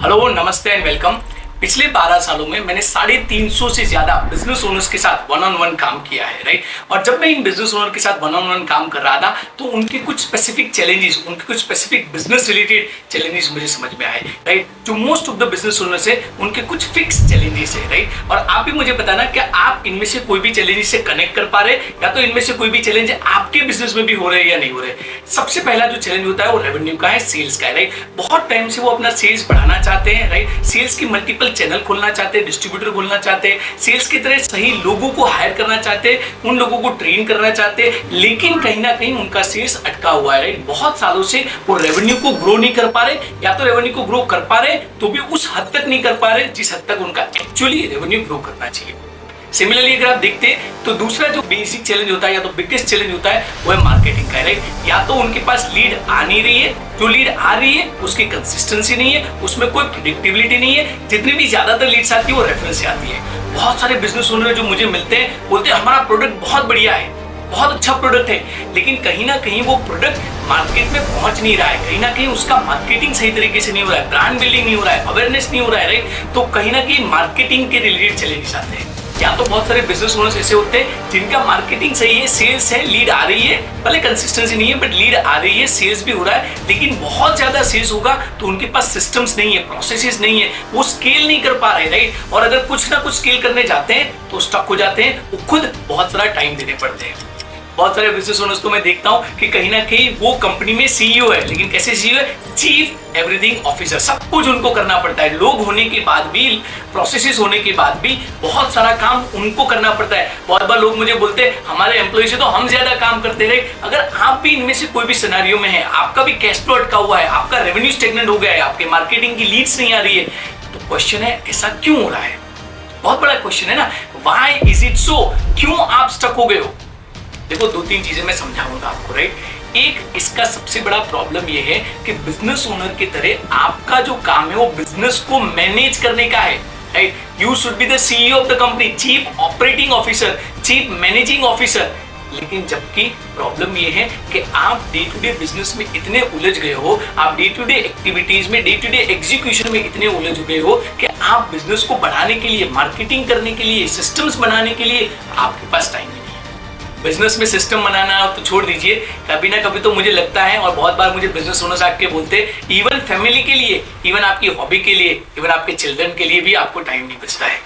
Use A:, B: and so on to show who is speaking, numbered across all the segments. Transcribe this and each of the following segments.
A: Hello, नमस्ते and welcome. पिछले 12 सालों में मैंने 350 से ज्यादा बिजनेस ओनर्स के साथ वन ऑन वन काम किया है, राइट। और जब मैं इन बिजनेस ओनर के साथ वन ऑन वन काम कर रहा था तो उनके कुछ स्पेसिफिक चैलेंजेस, उनके कुछ स्पेसिफिक बिजनेस रिलेटेड चैलेंजेस मुझे समझ में आए, राइट। जो most of the business owners है उनके कुछ फिक्स चैलेंजेस है, राइट। और आप भी मुझे बताना कि आप इनमें से कोई भी चैलेंजेस से कनेक्ट कर पा रहे या तो इनमें से कोई भी चैलेंज आपके बिजनेस में भी हो रहे हैं या नहीं हो रहे। सबसे पहला जो चैलेंज होता है वो रेवेन्यू का है, सेल्स का है, राइट। बहुत टाइम से वो अपना सेल्स बढ़ाना चाहते हैं, राइट। सेल्स की मल्टीपल चैनल खोलना चाहते हैं, डिस्ट्रीब्यूटर खोलना चाहते हैं, सेल्स की तरह सही लोगों को हायर करना चाहते हैं, उन लोगों को ट्रेन करना चाहते हैं, लेकिन कहीं ना कहीं उनका सेल्स अटका हुआ है, राइट। बहुत सालों से वो रेवेन्यू को ग्रो नहीं कर पा रहे, या तो रेवेन्यू को ग्रो कर पा रहे तो भी उस हद तक नहीं कर पा रहे जिस हद तक उनका एक्चुअली रेवेन्यू ग्रो करना चाहिए। सिमिलरली अगर आप देखते हैं तो दूसरा जो बेसिक चैलेंज होता है या तो बिगेस्ट चैलेंज होता है वो है मार्केटिंग का, राइट। या तो उनके पास लीड आ नहीं रही है, जो लीड आ रही है उसकी कंसिस्टेंसी नहीं है, उसमें कोई प्रेडिक्टेबिलिटी नहीं है, जितनी भी ज्यादातर लीड्स आती है वो रेफरेंस से आती है। बहुत सारे बिजनेस ओनर जो मुझे मिलते हैं बोलते हैं हमारा प्रोडक्ट बहुत बढ़िया है, बहुत अच्छा प्रोडक्ट है, लेकिन कहीं ना कहीं वो प्रोडक्ट मार्केट में पहुंच नहीं रहा है, कहीं ना कहीं उसका मार्केटिंग सही तरीके से नहीं हो रहा है, ब्रांड बिल्डिंग नहीं हो रहा है, अवेयरनेस नहीं हो रहा है, राइट। तो कहीं ना कहीं मार्केटिंग के रिलेटेड चैलेंजेस आते हैं। या तो बहुत सारे बिजनेस ओनर्स ऐसे होते हैं जिनका मार्केटिंग सही है, सेल्स है, लीड आ रही है, भले कंसिस्टेंसी नहीं है बट लीड आ रही है, सेल्स भी हो रहा है, लेकिन बहुत ज्यादा सेल्स होगा तो उनके पास सिस्टम्स नहीं है, प्रोसेसेस नहीं है, वो स्केल नहीं कर पा रहे, राइट। और अगर कुछ ना कुछ स्केल करने जाते हैं तो स्टक हो जाते हैं, वो खुद बहुत सारा टाइम देने पड़ते हैं। बहुत सारे बिजनेस ओनर्स तो मैं देखता हूं कि कहीं ना कहीं वो कंपनी में सीईओ है, लेकिन कैसे सीईओ है? चीफ एवरीथिंग ऑफिसर, सब कुछ उनको करना पड़ता है। लोग होने के बाद भी, प्रोसेसेस होने के बाद भी बहुत सारा काम उनको करना पड़ता है। बहुत बार लोग मुझे बोलते हैं हमारे एम्प्लॉय से तो हम ज्यादा काम करते रहे। अगर आप भी इनमें से कोई भी सिनेरियो में है, आपका भी कैश फ्लो अटका हुआ है, आपका रेवेन्यू स्टेगनेंट हो गया है, आपके मार्केटिंग की लीड्स नहीं आ रही है, तो क्वेश्चन है ऐसा क्यों हो रहा है? बहुत बड़ा क्वेश्चन है ना, व्हाई इज इट सो? क्यों आप स्टक हो गए हो? देखो, 2-3 चीजें मैं समझाऊंगा आपको, राइट। एक, इसका सबसे बड़ा प्रॉब्लम यह है कि बिजनेस ओनर की तरह आपका जो काम है वो बिजनेस को मैनेज करने का है, right. You should be the CEO of the company, chief operating officer, chief managing officer. लेकिन जबकि प्रॉब्लम यह है कि आप डे टू डे बिजनेस में इतने उलझ गए हो, आप डे टू डे एक्टिविटीज में, डे टू डे एग्जीक्यूशन में इतने उलझ गए हो कि आप बिजनेस को बढ़ाने के लिए, मार्केटिंग करने के लिए, सिस्टम्स बनाने के लिए आपके पास टाइम नहीं है। बिजनेस में सिस्टम बनाना तो छोड़ दीजिए, कभी ना कभी तो मुझे लगता है, और बहुत बार मुझे बिजनेस ओनर्स आके बोलते हैं, इवन फैमिली के लिए, इवन आपकी हॉबी के लिए, इवन आपके चिल्ड्रन के लिए भी आपको टाइम नहीं बचता है।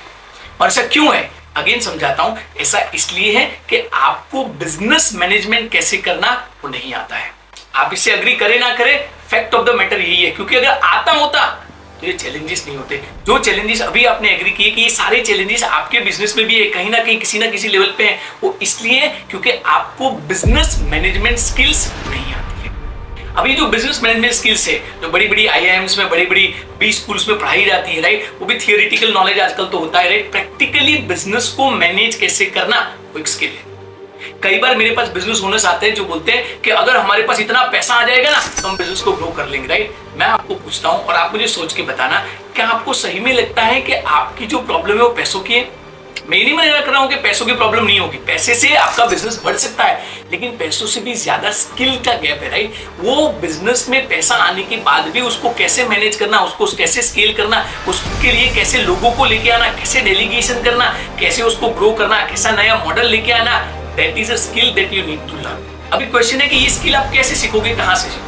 A: और ऐसा क्यों है? अगेन समझाता हूं। ऐसा इसलिए है कि आपको बिजनेस मैनेजमेंट कैसे करना वो नहीं आता है। आप इससे अग्री करें ना करें, फैक्ट ऑफ द मैटर यही है, क्योंकि अगर आता होता तो ये चैलेंजेस नहीं होते। जो चैलेंजेस अभी आपने एग्री किए कि ये सारे चैलेंजेस आपके बिजनेस में भी है, कहीं ना कहीं किसी ना किसी लेवल पे है, वो इसलिए क्योंकि आपको बिजनेस मैनेजमेंट स्किल्स नहीं आती है। अभी जो बिजनेस मैनेजमेंट स्किल्स है, जो बड़ी बड़ी आईआईएम्स में, बड़ी बड़ी बी स्कूल्स में पढ़ाई जाती है, राइट, वो भी थियोरिटिकल नॉलेज आजकल तो होता है, राइट। प्रैक्टिकली बिजनेस को मैनेज कैसे करना वो एक स्किल है। कई बार मेरे पास बिजनेस ओनर्स आते हैं जो बोलते हैं कि अगर हमारे पास इतना पैसा आ जाएगा ना तो हम बिजनेस को ग्रो कर लेंगे, राइट। मैं आपको पूछता हूं और आप मुझे सोच के बताना, क्या आपको सही में लगता है कि आपकी जो प्रॉब्लम है वो पैसों की है? मैं नहीं मना कर रहा हूं कि पैसों की प्रॉब्लम नहीं होगी, पैसे से आपका बिजनेस बढ़ सकता है, लेकिन पैसों से भी ज्यादा स्किल का गैप है, राइट। वो बिजनेस में पैसा आने के बाद भी उसको कैसे मैनेज करना, उसको कैसे स्केल करना, उसके लिए कैसे लोगों को लेके आना, कैसे डेलीगेशन करना, कैसे उसको ग्रो करना, कैसा नया मॉडल लेके आना, that is a skill that you need to learn. अभी क्वेश्चन है कि ये स्किल आप कैसे सीखोगे, कहां से सीखोगे?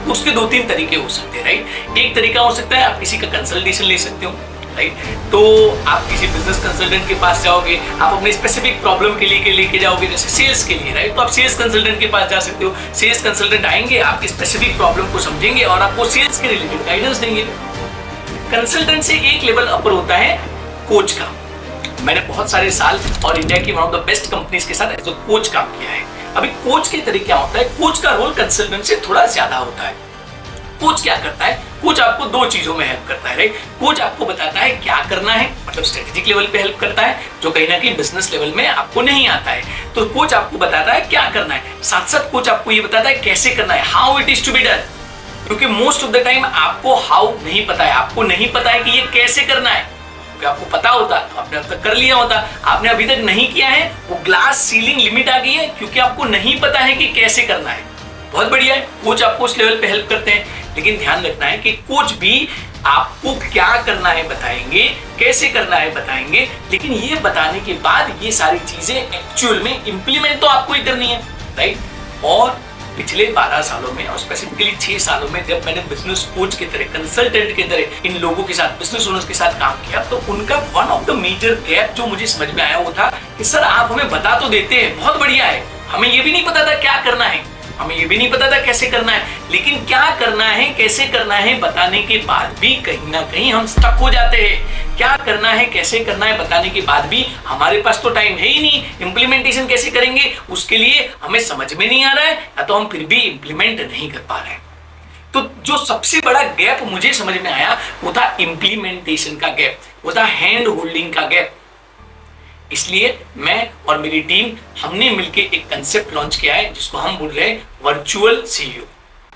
A: तो उसके 2-3 तरीके हो सकते हैं, राइट। एक तरीका हो सकता है आप किसी का कंसल्टेशन ले सकते हो, राइट। तो आप किसी बिजनेस कंसल्टेंट के पास जाओगे, आप अपने स्पेसिफिक प्रॉब्लम के लिए लेके जाओगे, जैसे सेल्स के लिए, राइट, तो आप सेल्स कंसल्टेंट के पास जा सकते हो। सेल्स कंसल्टेंट आएंगे, आपकी स्पेसिफिक प्रॉब्लम को समझेंगे और आपको सेल्स के रिलेटेड गाइडेंस देंगे। कंसल्टेंट से एक लेवल अपर होता है कोच का। मैंने बहुत सारे साल और इंडिया की one of the best companies के साथ एज अ कोच काम किया है। अभी कोच के तरीके क्या होता है, कोच का रोल कंसल्टेंट से थोड़ा ज्यादा होता है। कोच क्या करता है? कोच आपको 2 चीजों में हेल्प करता है, राइट। कोच आपको बताता है क्या करना है, मतलब स्ट्रेटेजिक लेवल पे हेल्प करता है, जो कहीं ना कहीं बिजनेस लेवल में आपको नहीं आता है। तो कोच आपको बताता है क्या करना है, साथ साथ कोच आपको ये बताता है कैसे करना है, how it is to be done. क्योंकि मोस्ट ऑफ द टाइम आपको हाउ नहीं पता है, आपको नहीं पता है कि ये कैसे करना है। क्योंकि आपको पता होता तो आपने अब तक कर लिया होता, आपने अभी तक नहीं किया है, वो ग्लास सीलिंग लिमिट आ गई है क्योंकि आपको नहीं पता है कि कैसे करना है। बहुत बढ़िया है, कोच आपको उस लेवल पे हेल्प करते हैं, लेकिन ध्यान रखना है कि कोच भी आपको क्या करना है बताएंगे, कैसे करना है बताएंगे, लेकिन ये बताने के बाद ये सारी चीजें एक्चुअल में इंप्लीमेंट तो आपको ही करनी है, राइट। और पिछले 12 सालों में और स्पेसिफिकली 6 सालों में जब मैंने बिजनेस कोच की तरह, कंसल्टेंट की तरह इन लोगों के साथ, बिजनेस ओनर्स के साथ काम किया, तो उनका one of the major gap जो मुझे समझ में आया वो था कि सर आप हमें बता तो देते हैं, बहुत बढ़िया है, हमें ये भी नहीं पता था क्या करना है, हमें ये भी नहीं पता था कैसे करना है, लेकिन क्या करना है कैसे करना है बताने के बाद भी कहीं ना कहीं हम स्टक हो जाते हैं। क्या करना है कैसे करना है बताने के बाद भी हमारे पास तो टाइम है ही नहीं, इंप्लीमेंटेशन कैसे करेंगे उसके लिए हमें समझ में नहीं आ रहा है, या तो हम फिर भी इंप्लीमेंट नहीं कर पा रहे हैं। तो जो सबसे बड़ा गैप मुझे समझ में आया वो था इंप्लीमेंटेशन का गैप, वो था हैंड होल्डिंग का गैप। इसलिए मैं और मेरी टीम हमने मिलकर एक कंसेप्ट लॉन्च किया है जिसको हम बोल रहे हैं virtual CEO.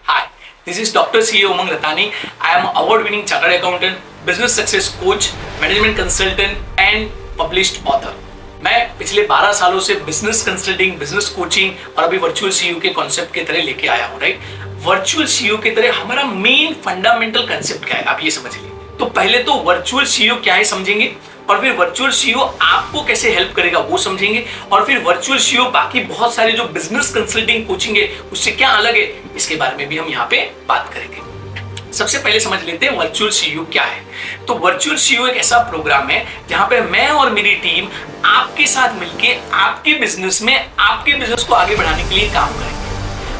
A: Hi, this is doctor CEO Umang Ratani. I am award winning chartered accountant, business success coach, management consultant and published author. मैं पिछले 12 सालों से बिजनेस कंसल्टिंग, बिजनेस कोचिंग और अभी वर्चुअल सीईओ के कॉन्सेप्ट की तरह लेके आया हूं, राइट। वर्चुअल सीईओ की तरह हमारा मेन फंडामेंटल कंसेप्ट क्या है आप ये समझ लीजिए। तो पहले तो वर्चुअल सीईओ क्या है समझेंगे, और फिर वर्चुअल सीईओ आपको कैसे हेल्प करेगा वो समझेंगे, और फिर वर्चुअल सीईओ बाकी बहुत सारे जो बिजनेस कंसल्टिंग कोचिंग है उससे क्या अलग है इसके बारे में भी हम यहाँ पे बात करेंगे। सबसे पहले समझ लेते हैं वर्चुअल सीईओ क्या है। तो वर्चुअल सीईओ एक ऐसा प्रोग्राम है जहां पे मैं और मेरी टीम आपके साथ मिलके आपके बिजनेस में आपके बिजनेस को आगे बढ़ाने के लिए काम करेंगे।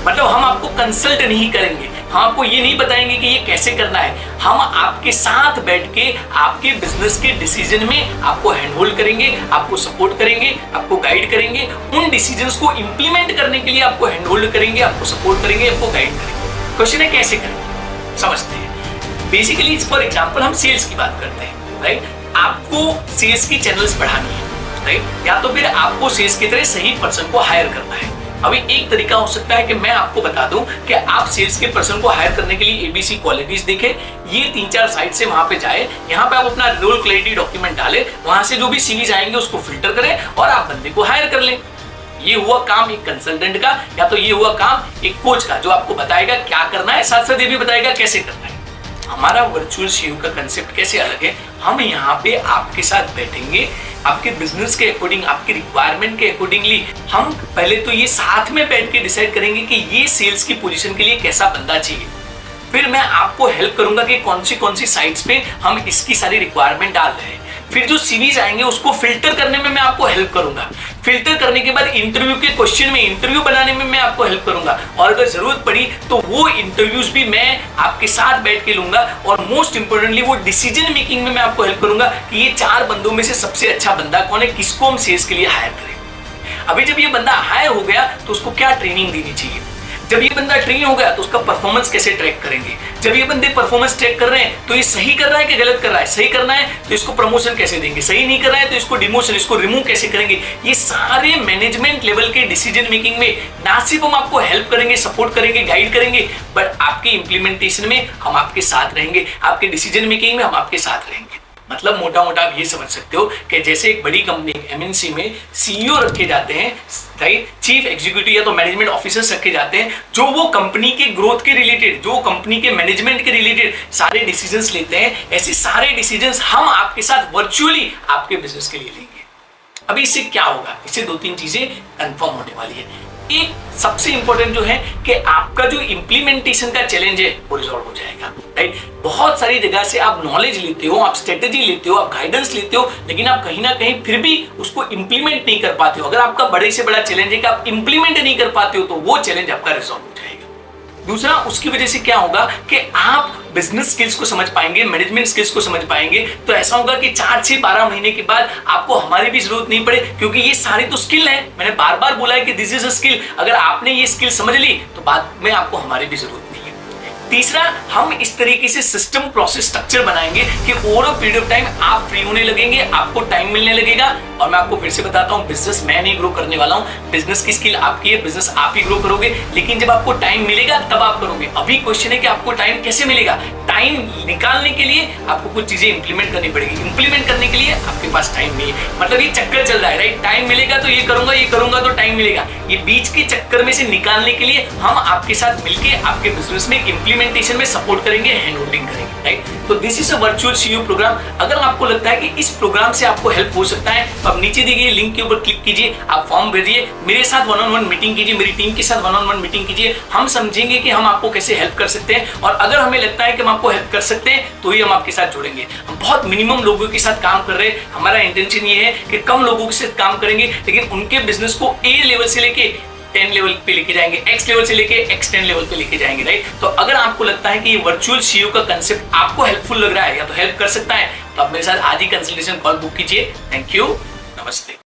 A: मतलब हम आपको कंसल्ट नहीं करेंगे, हम आपको ये नहीं बताएंगे कि ये कैसे करना है, हम आपके साथ बैठ के आपके बिजनेस के डिसीजन में आपको हैंड होल्ड करेंगे, आपको सपोर्ट करेंगे, आपको गाइड करेंगे, उन डिसीजंस को इंप्लीमेंट करने के लिए आपको हैंड होल्ड करेंगे, आपको सपोर्ट करेंगे, आपको गाइड करेंगे। क्वेश्चन है कैसे करेंगे, समझते हैं। बेसिकली फॉर एग्जाम्पल हम सेल्स की बात करते हैं, राइट। आपको सेल्स की चैनल्स बढ़ानी है, राइट, या तो फिर आपको सेल्स की तरह सही पर्सन को हायर करना है। अभी एक तरीका हो सकता है कि मैं आपको बता दूं कि आप सेल्स के पर्सन को हायर करने के लिए एबीसी क्वालिटीज देखें, ये 3-4 साइट से वहां पे जाए, यहाँ पे आप अपना रोल क्लैरिटी डॉक्यूमेंट डालें, वहां से जो भी सीवीज आएंगे उसको फिल्टर करें और आप बंदे को हायर कर लें। ये हुआ काम एक कंसल्टेंट का, या तो ये हुआ काम एक कोच का जो आपको बताएगा क्या करना है, साथ साथ ये भी बताएगा कैसे करना है। हमारा वर्चुअल सीईओ का कंसेप्ट कैसे अलग है, हम यहाँ पे आपके साथ बैठेंगे, आपके बिजनेस के अकॉर्डिंग, आपके रिक्वायरमेंट के अकॉर्डिंगली हम पहले तो ये साथ में बैठ के डिसाइड करेंगे कि ये सेल्स की पोजीशन के लिए कैसा बंदा चाहिए। फिर मैं आपको हेल्प करूंगा कि कौन सी साइट्स पे हम इसकी सारी रिक्वायरमेंट डाल रहे हैं। फिर जो सीवीज आएंगे उसको फिल्टर करने में मैं आपको हेल्प करूंगा। फिल्टर करने के बाद इंटरव्यू के क्वेश्चन में इंटरव्यू बनाने में मैं आपको हेल्प करूंगा, और अगर जरूरत पड़ी तो वो इंटरव्यूज भी मैं आपके साथ बैठ के लूंगा, और मोस्ट इंपोर्टेंटली वो डिसीजन मेकिंग में मैं आपको हेल्प करूंगा कि ये 4 बंदों में से सबसे अच्छा बंदा कौन है, किसको हम सेल्स के लिए हायर करें। अभी जब ये बंदा हायर हो गया तो उसको क्या ट्रेनिंग देनी चाहिए, जब ये बंदा ट्रेन हो गया तो उसका परफॉर्मेंस कैसे ट्रैक करेंगे, जब ये बंदे परफॉर्मेंस ट्रैक कर रहे हैं तो ये सही कर रहा है कि गलत कर रहा है, सही करना है तो इसको प्रमोशन कैसे देंगे, सही नहीं कर रहा है तो इसको डिमोशन, इसको रिमूव कैसे करेंगे। ये सारे मैनेजमेंट लेवल के डिसीजन मेकिंग में ना सिर्फ हम आपको हेल्प करेंगे, सपोर्ट करेंगे, गाइड करेंगे, बट आपके इंप्लीमेंटेशन में हम आपके साथ रहेंगे, आपके डिसीजन मेकिंग में हम आपके साथ रहेंगे। मतलब मोटा मोटा आप ये समझ सकते हो कि जैसे एक बड़ी कंपनी एमएनसी में सीईओ रखे जाते हैं, राइट, चीफ एग्जीक्यूटिव या तो मैनेजमेंट ऑफिसर्स रखे जाते हैं, जो वो कंपनी के ग्रोथ के रिलेटेड, जो कंपनी के मैनेजमेंट के रिलेटेड सारे डिसीजंस लेते हैं, ऐसे सारे डिसीजंस हम आपके साथ वर्चुअली आपके बिजनेस के लिए लेंगे। अभी इससे क्या होगा, इससे 2-3 चीजें कंफर्म होने वाली है। एक सबसे इंपॉर्टेंट जो है कि आपका जो इंप्लीमेंटेशन का चैलेंज है वो रिजॉल्व हो जाएगा, राइट। बहुत सारी जगह से आप नॉलेज लेते हो, आप स्ट्रेटेजी लेते हो, आप गाइडेंस लेते हो, लेकिन आप कहीं ना कहीं फिर भी उसको इंप्लीमेंट नहीं कर पाते हो। अगर आपका बड़े से बड़ा चैलेंज है कि आप इंप्लीमेंट नहीं कर पाते हो तो वो चैलेंज आपका रिजॉल्व हो जाएगा। दूसरा, उसकी वजह से क्या होगा कि आप बिजनेस स्किल्स को समझ पाएंगे, मैनेजमेंट स्किल्स को समझ पाएंगे, तो ऐसा होगा कि 4 से 12 महीने के बाद आपको हमारी भी जरूरत नहीं पड़े, क्योंकि ये सारी तो स्किल है। मैंने बार बार बोला है कि दिस इज अ स्किल, अगर आपने ये स्किल समझ ली तो बाद में आपको हमारी भी जरूरत नहीं है। तीसरा, हम इस तरीके से सिस्टम, प्रोसेस, स्ट्रक्चर बनाएंगे कि over a period of time आप फ्री होने लगेंगे, आपको टाइम मिलने लगेगा। और मैं आपको फिर से बताता हूँ, बिजनेस मैं नहीं ग्रो करने वाला हूँ, बिजनेस की स्किल आपकी है, बिजनेस आप ही ग्रो करोगे, लेकिन जब आपको टाइम मिलेगा तब आप करोगे। अभी क्वेश्चन है कि आपको टाइम कैसे मिलेगा। टाइम निकालने के लिए आपको कुछ चीजें इंप्लीमेंट करनी पड़ेगी, इंप्लीमेंट करने के लिए आपके पास टाइम नहीं है। मतलब ये चक्कर चल रहा है, राइट। टाइम मिलेगा तो ये करूंगा तो टाइम मिलेगा। ये बीच के चक्कर में से निकालने के लिए हम आपके साथ मिलकर आपके बिजनेस में इंप्लीमेंटेशन में सपोर्ट करेंगे, हैंड होल्डिंग करेंगे, राइट। तो this is a virtual CEO program. अगर आपको लगता है कि इस प्रोग्राम से आपको हेल्प हो सकता है तो आप नीचे दी गई लिंक के ऊपर क्लिक कीजिए, आप फॉर्म भरिए, मेरे साथ वन ऑन वन मीटिंग कीजिए, मेरी टीम के साथ वन ऑन वन मीटिंग कीजिए। हम समझेंगे कि हम आपको कैसे हेल्प कर सकते हैं, और अगर हमें लगता है कि हम आपको हेल्प कर सकते हैं तो ही हम आपके साथ जुड़ेंगे। हम बहुत मिनिमम लोगों के साथ काम कर रहे हैं। हमारा इंटेंशन ये है कि कम लोगों के साथ काम करेंगे, लेकिन उनके बिजनेस को ए लेवल से लेके 10 लेवल पे लेके जाएंगे, X लेवल से लेके X10 लेवल पे लेके जाएंगे, राइट। तो अगर आपको लगता है कि ये वर्चुअल सीईओ का कंसेप्ट आपको हेल्पफुल लग रहा है या तो हेल्प कर सकता है, तो आप मेरे साथ आज ही कंसल्टेशन कॉल बुक कीजिए। थैंक यू, नमस्ते।